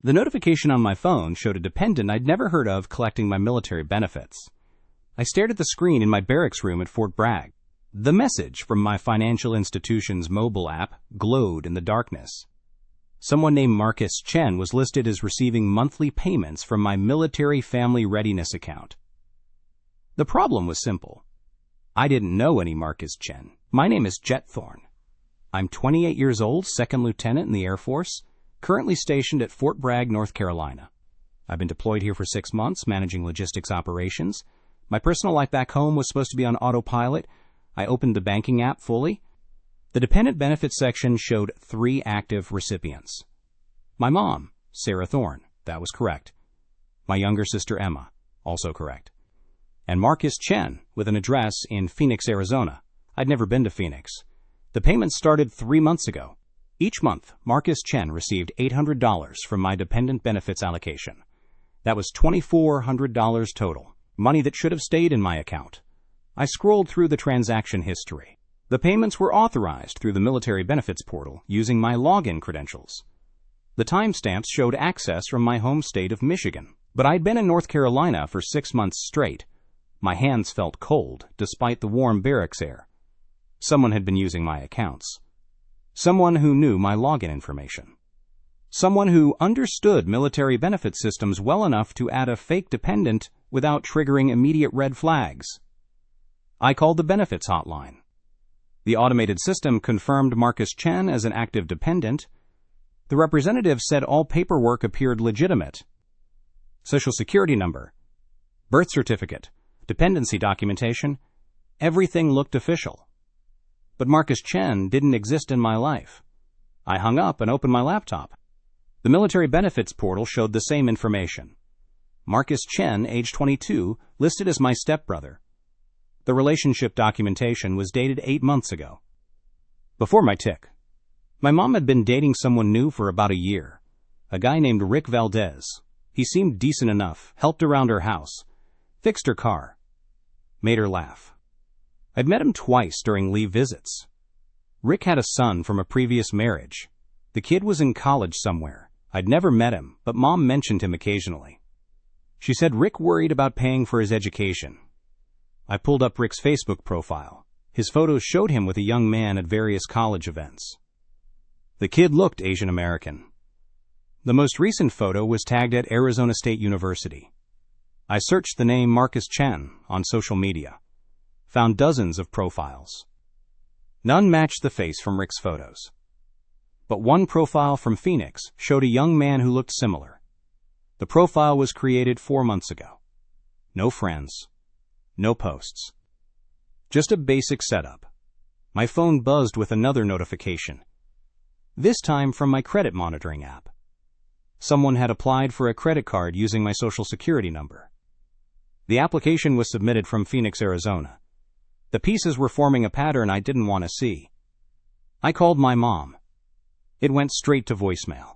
The notification on my phone showed a dependent I'd never heard of collecting my military benefits. I stared at the screen in my barracks room at Fort Bragg. The message from my financial institution's mobile app glowed in the darkness. Someone named Marcus Chen was listed as receiving monthly payments from my military family readiness account. The problem was simple. I didn't know any Marcus Chen. My name is Jet Thorne. I'm 28 years old, second lieutenant in the Air Force, currently stationed at Fort Bragg, North Carolina. I've been deployed here for 6 months, managing logistics operations. My personal life back home was supposed to be on autopilot. I opened the banking app fully. The dependent benefits section showed 3 active recipients. My mom, Sarah Thorne, that was correct. My younger sister, Emma, also correct. And Marcus Chen, with an address in Phoenix, Arizona. I'd never been to Phoenix. The payments started 3 months ago. Each month, Marcus Chen received $800 from my dependent benefits allocation. That was $2,400 total, money that should have stayed in my account. I scrolled through the transaction history. The payments were authorized through the military benefits portal using my login credentials. The timestamps showed access from my home state of Michigan, but I'd been in North Carolina for 6 months straight. My hands felt cold despite the warm barracks air. Someone had been using my accounts. Someone who knew my login information. Someone who understood military benefit systems well enough to add a fake dependent without triggering immediate red flags. I called the benefits hotline. The automated system confirmed Marcus Chen as an active dependent. The representative said all paperwork appeared legitimate. Social Security number, birth certificate, dependency documentation, everything looked official. But Marcus Chen didn't exist in my life. I hung up and opened my laptop. The military benefits portal showed the same information. Marcus Chen, age 22, listed as my stepbrother. The relationship documentation was dated 8 months ago. Before my tick, my mom had been dating someone new for about a year, a guy named Rick Valdez. He seemed decent enough, helped around her house, fixed her car, made her laugh. I'd met him twice during leave visits. Rick had a son from a previous marriage. The kid was in college somewhere. I'd never met him, but Mom mentioned him occasionally. She said Rick worried about paying for his education. I pulled up Rick's Facebook profile. His photos showed him with a young man at various college events. The kid looked Asian American. The most recent photo was tagged at Arizona State University. I searched the name Marcus Chen on social media. Found dozens of profiles. None matched the face from Rick's photos. But one profile from Phoenix showed a young man who looked similar. The profile was created 4 months ago. No friends. No posts. Just a basic setup. My phone buzzed with another notification. This time from my credit monitoring app. Someone had applied for a credit card using my Social Security number. The application was submitted from Phoenix, Arizona. The pieces were forming a pattern I didn't want to see. I called my mom. It went straight to voicemail.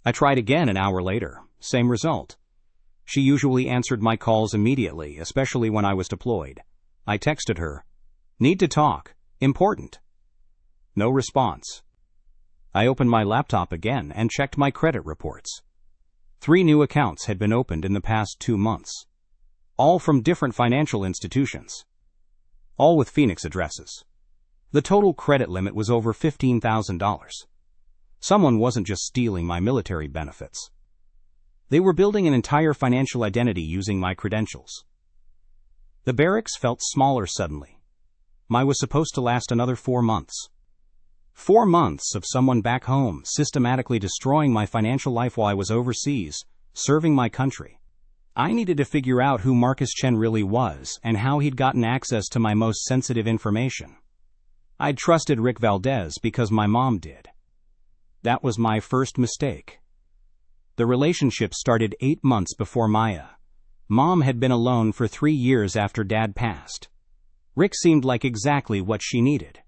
I tried again an hour later. Same result. She usually answered my calls immediately, especially when I was deployed. I texted her, "Need to talk. Important." No response. I opened my laptop again and checked my credit reports. 3 new accounts had been opened in the past 2 months. All from different financial institutions. All with Phoenix addresses. The total credit limit was over $15,000. Someone wasn't just stealing my military benefits. They were building an entire financial identity using my credentials. The barracks felt smaller suddenly. Mine was supposed to last another 4 months. 4 months of someone back home systematically destroying my financial life while I was overseas, serving my country. I needed to figure out who Marcus Chen really was and how he'd gotten access to my most sensitive information. I'd trusted Rick Valdez because my mom did. That was my first mistake. The relationship started 8 months before Maya. Mom had been alone for 3 years after Dad passed. Rick seemed like exactly what she needed.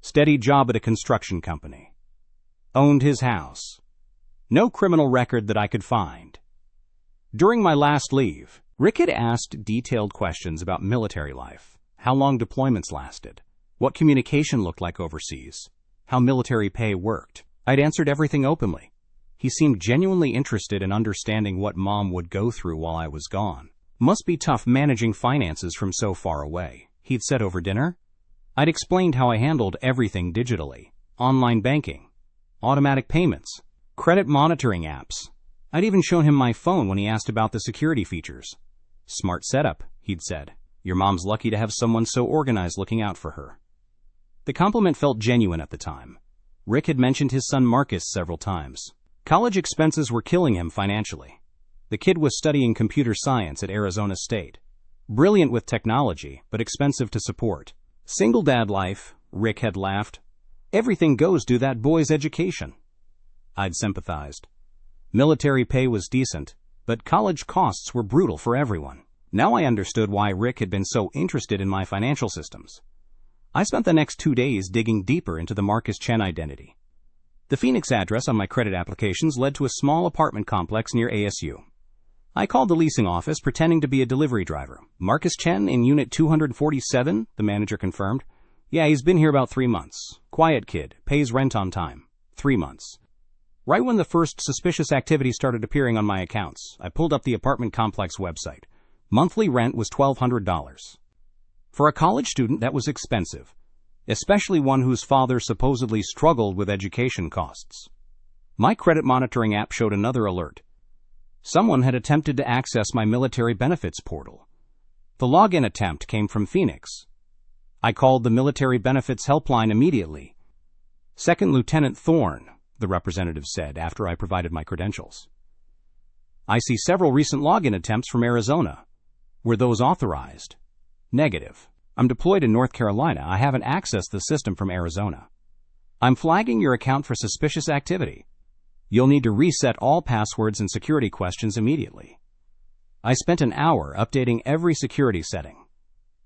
Steady job at a construction company. Owned his house. No criminal record that I could find. During my last leave, Rick had asked detailed questions about military life, how long deployments lasted, what communication looked like overseas, how military pay worked. I'd answered everything openly. He seemed genuinely interested in understanding what Mom would go through while I was gone. Must be tough managing finances from so far away, he'd said over dinner. I'd explained how I handled everything digitally. Online banking, automatic payments, credit monitoring apps. I'd even shown him my phone when he asked about the security features. Smart setup, he'd said. Your mom's lucky to have someone so organized looking out for her. The compliment felt genuine at the time. Rick had mentioned his son Marcus several times. College expenses were killing him financially. The kid was studying computer science at Arizona State. Brilliant with technology, but expensive to support. Single dad life, Rick had laughed. Everything goes to that boy's education. I'd sympathized. Military pay was decent, but college costs were brutal for everyone. Now I understood why Rick had been so interested in my financial systems. I spent the next 2 days digging deeper into the Marcus Chen identity. The Phoenix address on my credit applications led to a small apartment complex near ASU. I called the leasing office pretending to be a delivery driver. Marcus Chen in unit 247, the manager confirmed. Yeah, he's been here about 3 months. Quiet kid, pays rent on time. 3 months. Right when the first suspicious activity started appearing on my accounts, I pulled up the apartment complex website. Monthly rent was $1,200. For a college student, that was expensive, especially one whose father supposedly struggled with education costs. My credit monitoring app showed another alert. Someone had attempted to access my military benefits portal. The login attempt came from Phoenix. I called the military benefits helpline immediately. Second Lieutenant Thorne, the representative said after I provided my credentials. I see several recent login attempts from Arizona. Were those authorized? Negative. I'm deployed in North Carolina. I haven't accessed the system from Arizona. I'm flagging your account for suspicious activity. You'll need to reset all passwords and security questions immediately. I spent an hour updating every security setting,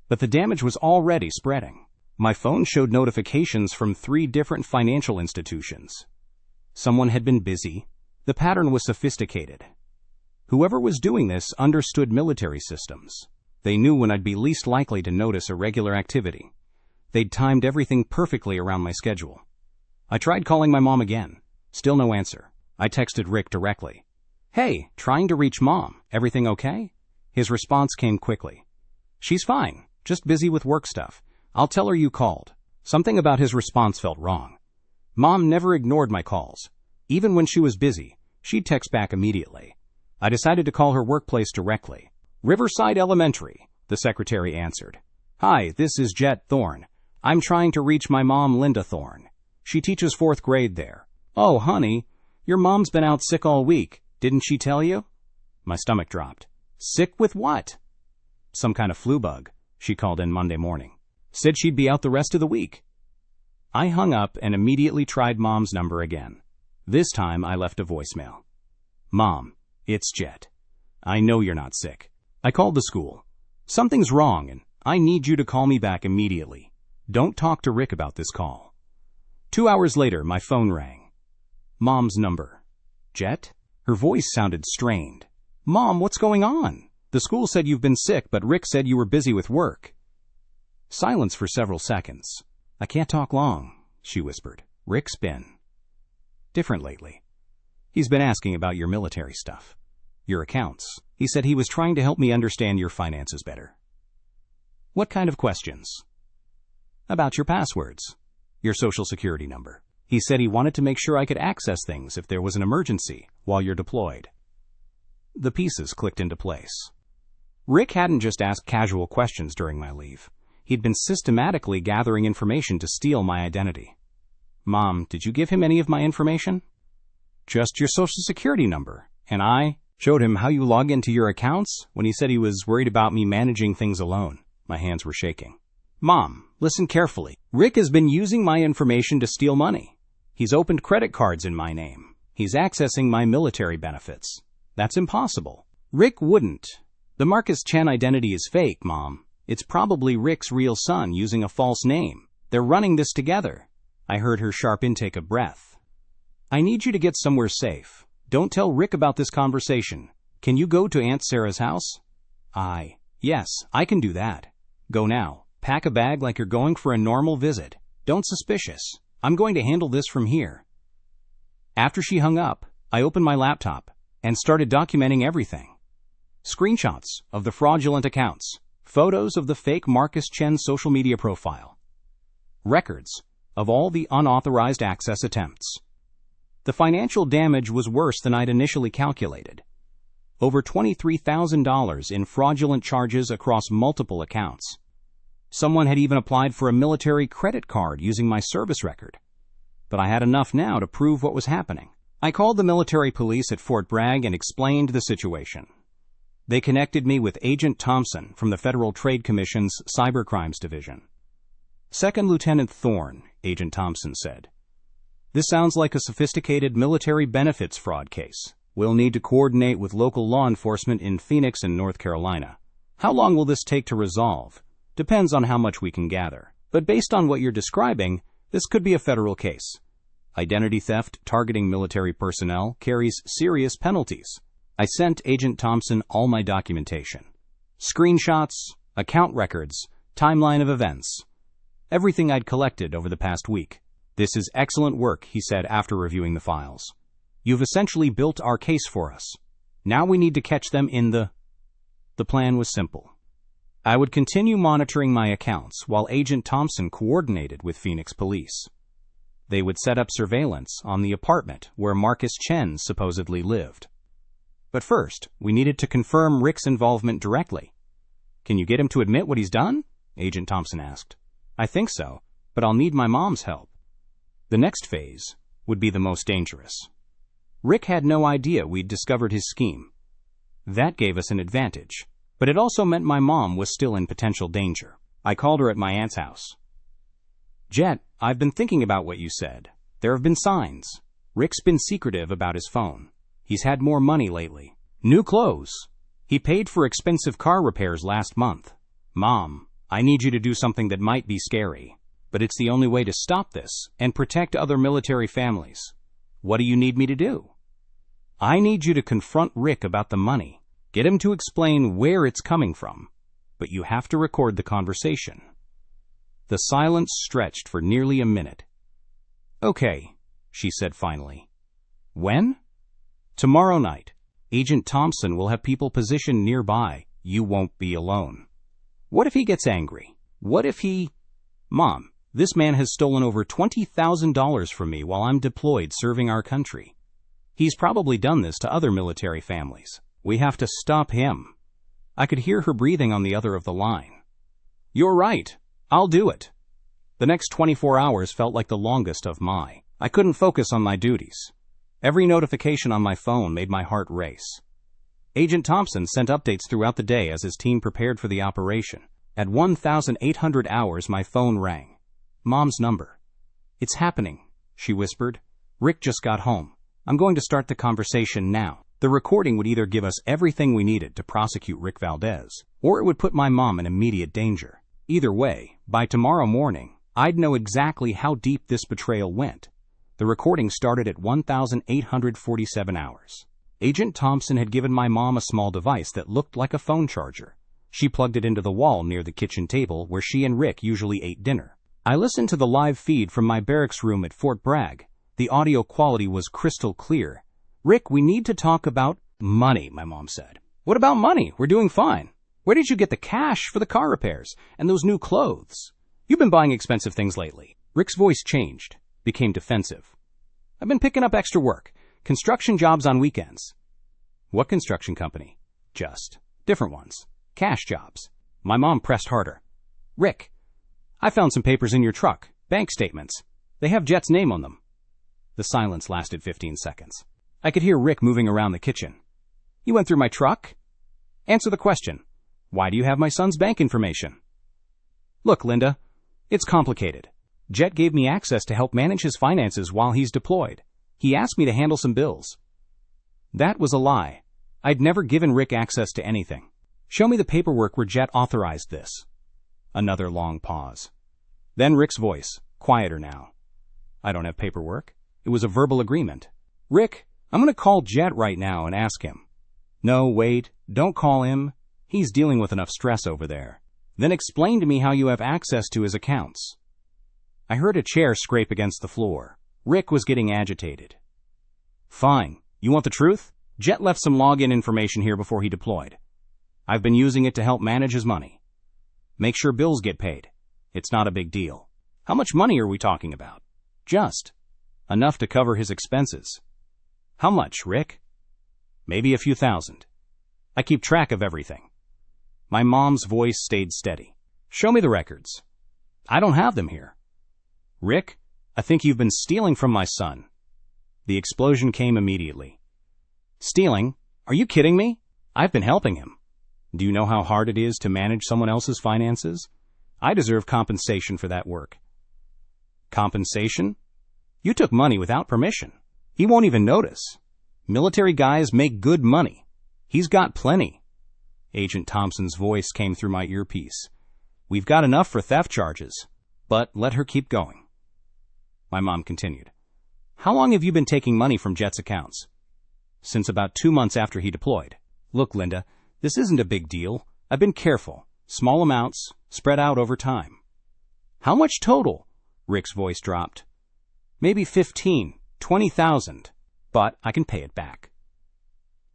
but the damage was already spreading. My phone showed notifications from 3 different financial institutions. Someone had been busy. The pattern was sophisticated. Whoever was doing this understood military systems. They knew when I'd be least likely to notice irregular activity. They'd timed everything perfectly around my schedule. I tried calling my mom again. Still no answer. I texted Rick directly. Hey, trying to reach Mom. Everything okay? His response came quickly. She's fine, just busy with work stuff. I'll tell her you called. Something about his response felt wrong. Mom never ignored my calls. Even when she was busy, she'd text back immediately. I decided to call her workplace directly. Riverside Elementary, the secretary answered. Hi, this is Jet Thorne. I'm trying to reach my mom, Linda Thorne. She teaches 4th grade there. Oh, honey, your mom's been out sick all week. Didn't she tell you? My stomach dropped. Sick with what? Some kind of flu bug, she called in Monday morning. Said she'd be out the rest of the week. I hung up and immediately tried Mom's number again. This time I left a voicemail. Mom, it's Jet. I know you're not sick. I called the school. Something's wrong and I need you to call me back immediately. Don't talk to Rick about this call. 2 hours later, my phone rang. Mom's number. Jet? Her voice sounded strained. Mom, what's going on? The school said you've been sick, but Rick said you were busy with work. Silence for several seconds. I can't talk long, she whispered. Rick's been different lately. He's been asking about your military stuff. Your accounts. He said he was trying to help me understand your finances better. What kind of questions? About your passwords. Your social security number. He said he wanted to make sure I could access things if there was an emergency while you're deployed. The pieces clicked into place. Rick hadn't just asked casual questions during my leave. He'd been systematically gathering information to steal my identity. Mom, did you give him any of my information? Just your social security number. And I showed him how you log into your accounts when he said he was worried about me managing things alone. My hands were shaking. Mom, listen carefully. Rick has been using my information to steal money. He's opened credit cards in my name. He's accessing my military benefits. That's impossible. Rick wouldn't. The Marcus Chen identity is fake, Mom. It's probably Rick's real son using a false name. They're running this together. I heard her sharp intake of breath. I need you to get somewhere safe. Don't tell Rick about this conversation. Can you go to Aunt Sarah's house? Yes, I can do that. Go now. Pack a bag like you're going for a normal visit. Don't suspicious. I'm going to handle this from here. After she hung up, I opened my laptop and started documenting everything. Screenshots of the fraudulent accounts, photos of the fake Marcus Chen social media profile, records of all the unauthorized access attempts. The financial damage was worse than I'd initially calculated. Over $23,000 in fraudulent charges across multiple accounts. Someone had even applied for a military credit card using my service record. But I had enough now to prove what was happening. I called the military police at Fort Bragg and explained the situation. They connected me with Agent Thompson from the Federal Trade Commission's Cybercrimes Division. Second Lieutenant Thorne, Agent Thompson said. This sounds like a sophisticated military benefits fraud case. We'll need to coordinate with local law enforcement in Phoenix and North Carolina. How long will this take to resolve? Depends on how much we can gather. But based on what you're describing, this could be a federal case. Identity theft targeting military personnel carries serious penalties. I sent Agent Thompson all my documentation. Screenshots, account records, timeline of events. Everything I'd collected over the past week. This is excellent work, he said after reviewing the files. You've essentially built our case for us. Now we need to catch them in the... The plan was simple. I would continue monitoring my accounts while Agent Thompson coordinated with Phoenix police. They would set up surveillance on the apartment where Marcus Chen supposedly lived. But first, we needed to confirm Rick's involvement directly. Can you get him to admit what he's done? Agent Thompson asked. I think so, but I'll need my mom's help. The next phase would be the most dangerous. Rick had no idea we'd discovered his scheme. That gave us an advantage. But it also meant my mom was still in potential danger. I called her at my aunt's house. Jet, I've been thinking about what you said. There have been signs. Rick's been secretive about his phone. He's had more money lately. New clothes. He paid for expensive car repairs last month. Mom, I need you to do something that might be scary. But it's the only way to stop this and protect other military families. What do you need me to do? I need you to confront Rick about the money. Get him to explain where it's coming from, but you have to record the conversation. The silence stretched for nearly a minute. Okay, she said finally. When? Tomorrow night. Agent Thompson will have people positioned nearby. You won't be alone. What if he gets angry? What if he... Mom, this man has stolen over $20,000 from me while I'm deployed serving our country. He's probably done this to other military families. We have to stop him. I could hear her breathing on the other of the line. You're right. I'll do it. The next 24 hours felt like the longest of my. I couldn't focus on my duties. Every notification on my phone made my heart race. Agent Thompson sent updates throughout the day as his team prepared for the operation. At 1,800 hours, my phone rang. Mom's number. It's happening, she whispered. Rick just got home. I'm going to start the conversation now. The recording would either give us everything we needed to prosecute Rick Valdez, or it would put my mom in immediate danger. Either way, by tomorrow morning, I'd know exactly how deep this betrayal went. The recording started at 1,847 hours. Agent Thompson had given my mom a small device that looked like a phone charger. She plugged it into the wall near the kitchen table where she and Rick usually ate dinner. I listened to the live feed from my barracks room at Fort Bragg. The audio quality was crystal clear. Rick, we need to talk about money, my mom said. What about money? We're doing fine. Where did you get the cash for the car repairs and those new clothes? You've been buying expensive things lately. Rick's voice changed, became defensive. I've been picking up extra work, construction jobs on weekends. What construction company? Just different ones. Cash jobs. My mom pressed harder. Rick, I found some papers in your truck, bank statements. They have Jet's name on them. The silence lasted 15 seconds. I could hear Rick moving around the kitchen. You went through my truck? Answer the question. Why do you have my son's bank information? Look, Linda, it's complicated. Jet gave me access to help manage his finances while he's deployed. He asked me to handle some bills. That was a lie. I'd never given Rick access to anything. Show me the paperwork where Jet authorized this. Another long pause. Then Rick's voice, quieter now. I don't have paperwork. It was a verbal agreement. Rick, I'm going to call Jet right now and ask him. No, wait, don't call him. He's dealing with enough stress over there. Then explain to me how you have access to his accounts. I heard a chair scrape against the floor. Rick was getting agitated. Fine, You want the truth? Jet left some login information here before he deployed. I've been using it to help manage his money. Make sure bills get paid. It's not a big deal. How much money are we talking about? Just enough to cover his expenses. How much, Rick? Maybe a few thousand. I keep track of everything. My mom's voice stayed steady. Show me the records. I don't have them here. Rick, I think you've been stealing from my son. The explosion came immediately. Stealing? Are you kidding me? I've been helping him. Do you know how hard it is to manage someone else's finances? I deserve compensation for that work. Compensation? You took money without permission. He won't even notice. Military guys make good money. He's got plenty. Agent Thompson's voice came through my earpiece. We've got enough for theft charges, but let her keep going. My mom continued. How long have you been taking money from Jet's accounts? Since about 2 months after he deployed. Look, Linda, this isn't a big deal. I've been careful. Small amounts, spread out over time. How much total? Rick's voice dropped. Maybe 15, 20,000, but I can pay it back.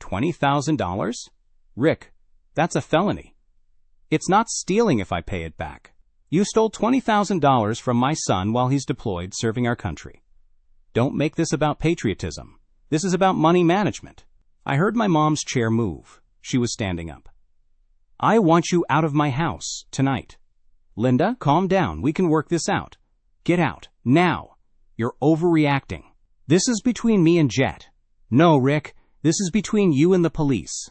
$20,000? Rick, that's a felony. It's not stealing if I pay it back. You stole $20,000 from my son while he's deployed serving our country. Don't make this about patriotism. This is about money management. I heard my mom's chair move. She was standing up. I want you out of my house tonight. Linda, calm down. We can work this out. Get out, now. You're overreacting. This is between me and Jet. No, Rick, this is between you and the police.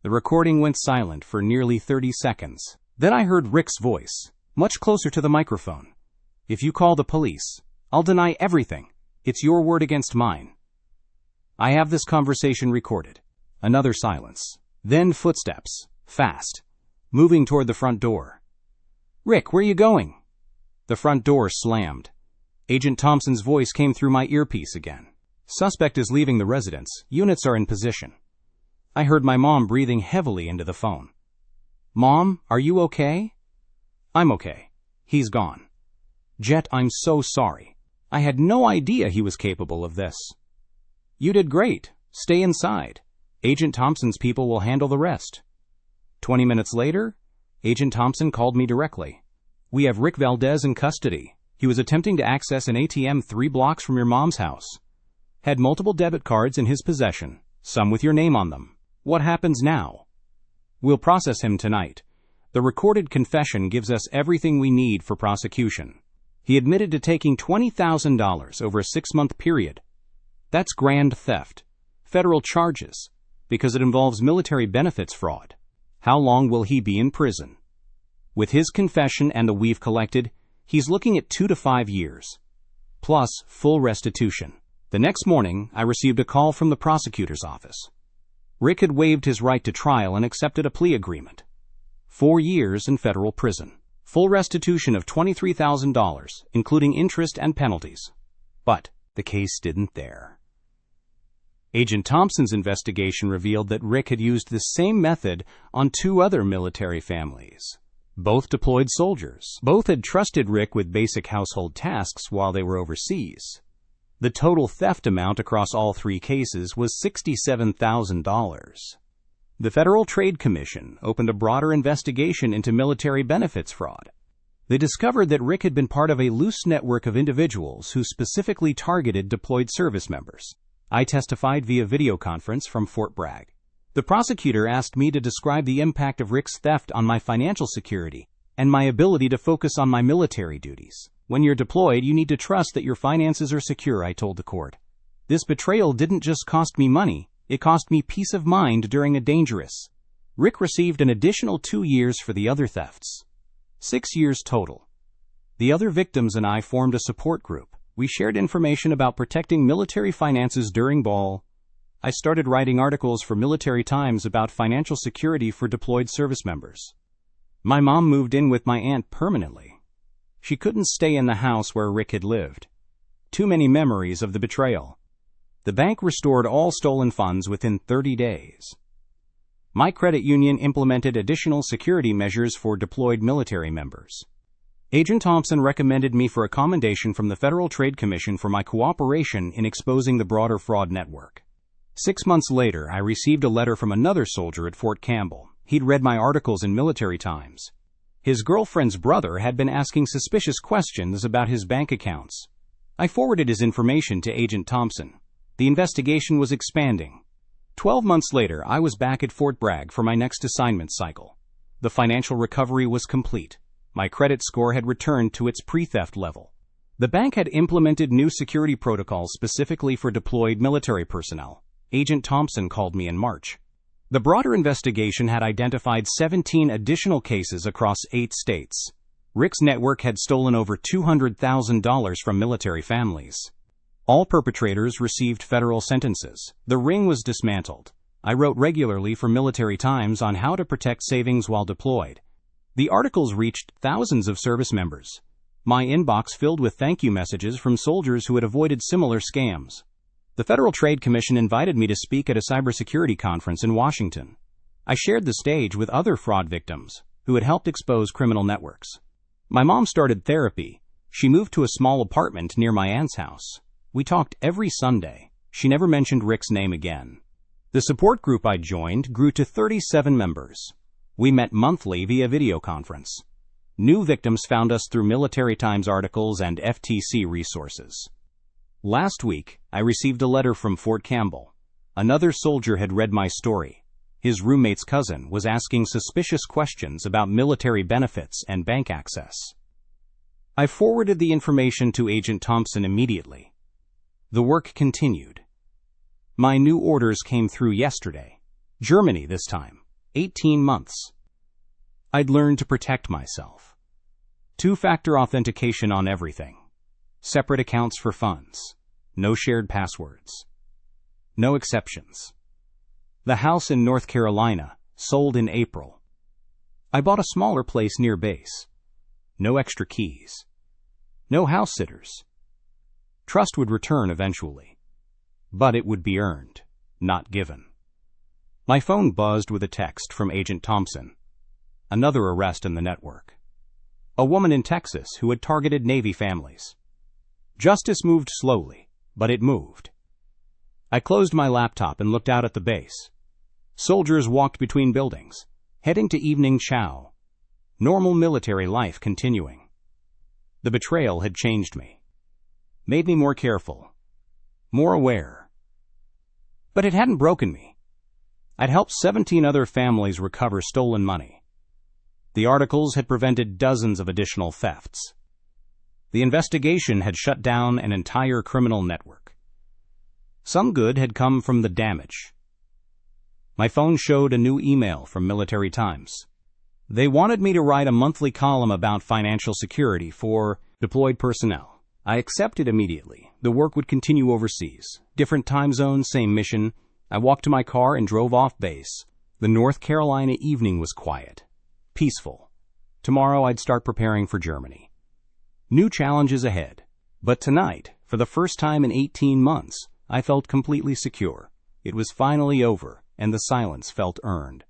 The recording went silent for nearly 30 seconds. Then I heard Rick's voice, much closer to the microphone. If you call the police, I'll deny everything. It's your word against mine. I have this conversation recorded. Another silence. Then footsteps, fast, moving toward the front door. Rick, where are you going? The front door slammed. Agent Thompson's voice came through my earpiece again. Suspect is leaving the residence. Units are in position. I heard my mom breathing heavily into the phone. Mom, are you okay? I'm okay. He's gone. Jet, I'm so sorry. I had no idea he was capable of this. You did great. Stay inside. Agent Thompson's people will handle the rest. 20 minutes later, Agent Thompson called me directly. We have Rick Valdez in custody. He was attempting to access an ATM 3 blocks from your mom's house. Had multiple debit cards in his possession, some with your name on them. What happens now? We'll process him tonight. The recorded confession gives us everything we need for prosecution. He admitted to taking $20,000 over a 6-month period. That's grand theft. Federal charges, because it involves military benefits fraud. How long will he be in prison? With his confession and the we've collected, he's looking at 2 to 5 years, plus full restitution. The next morning, I received a call from the prosecutor's office. Rick had waived his right to trial and accepted a plea agreement. 4 years in federal prison. Full restitution of $23,000, including interest and penalties. But the case didn't there. Agent Thompson's investigation revealed that Rick had used the same method on 2 other military families. Both deployed soldiers. Both had trusted Rick with basic household tasks while they were overseas. The total theft amount across all 3 cases was $67,000. The Federal Trade Commission opened a broader investigation into military benefits fraud. They discovered that Rick had been part of a loose network of individuals who specifically targeted deployed service members. I testified via video conference from Fort Bragg. The prosecutor asked me to describe the impact of Rick's theft on my financial security and my ability to focus on my military duties. When you're deployed, you need to trust that your finances are secure, I told the court. This betrayal didn't just cost me money, it cost me peace of mind during a dangerous. Rick received an additional 2 years for the other thefts. 6 years total. The other victims and I formed a support group. We shared information about protecting military finances during ball. I started writing articles for Military Times about financial security for deployed service members. My mom moved in with my aunt permanently. She couldn't stay in the house where Rick had lived. Too many memories of the betrayal. The bank restored all stolen funds within 30 days. My credit union implemented additional security measures for deployed military members. Agent Thompson recommended me for a commendation from the Federal Trade Commission for my cooperation in exposing the broader fraud network. 6 months later, I received a letter from another soldier at Fort Campbell. He'd read my articles in Military Times. His girlfriend's brother had been asking suspicious questions about his bank accounts. I forwarded his information to Agent Thompson. The investigation was expanding. 12 months later, I was back at Fort Bragg for my next assignment cycle. The financial recovery was complete. My credit score had returned to its pre-theft level. The bank had implemented new security protocols specifically for deployed military personnel. Agent Thompson called me in March. The broader investigation had identified 17 additional cases across 8 states. Rick's network had stolen over $200,000 from military families. All perpetrators received federal sentences. The ring was dismantled. I wrote regularly for Military Times on how to protect savings while deployed. The articles reached thousands of service members. My inbox filled with thank you messages from soldiers who had avoided similar scams. The Federal Trade Commission invited me to speak at a cybersecurity conference in Washington. I shared the stage with other fraud victims who had helped expose criminal networks. My mom started therapy. She moved to a small apartment near my aunt's house. We talked every Sunday. She never mentioned Rick's name again. The support group I joined grew to 37 members. We met monthly via video conference. New victims found us through Military Times articles and FTC resources. Last week, I received a letter from Fort Campbell. Another soldier had read my story. His roommate's cousin was asking suspicious questions about military benefits and bank access. I forwarded the information to Agent Thompson immediately. The work continued. My new orders came through yesterday. Germany this time. 18 months. I'd learned to protect myself. 2-factor authentication on everything. Separate accounts for funds. No shared passwords. No exceptions. The house in North Carolina, sold in April. I bought a smaller place near base. No extra keys. No house sitters. Trust would return eventually. But it would be earned, not given. My phone buzzed with a text from Agent Thompson. Another arrest in the network. A woman in Texas who had targeted Navy families. Justice moved slowly, but it moved. I closed my laptop and looked out at the base. Soldiers walked between buildings, heading to evening chow. Normal military life continuing. The betrayal had changed me. Made me more careful. More aware. But it hadn't broken me. I'd helped 17 other families recover stolen money. The articles had prevented dozens of additional thefts. The investigation had shut down an entire criminal network. Some good had come from the damage. My phone showed a new email from Military Times. They wanted me to write a monthly column about financial security for deployed personnel. I accepted immediately. The work would continue overseas. Different time zones, same mission. I walked to my car and drove off base. The North Carolina evening was quiet. Peaceful. Tomorrow I'd start preparing for Germany. New challenges ahead. But tonight, for the first time in 18 months, I felt completely secure. It was finally over, and the silence felt earned.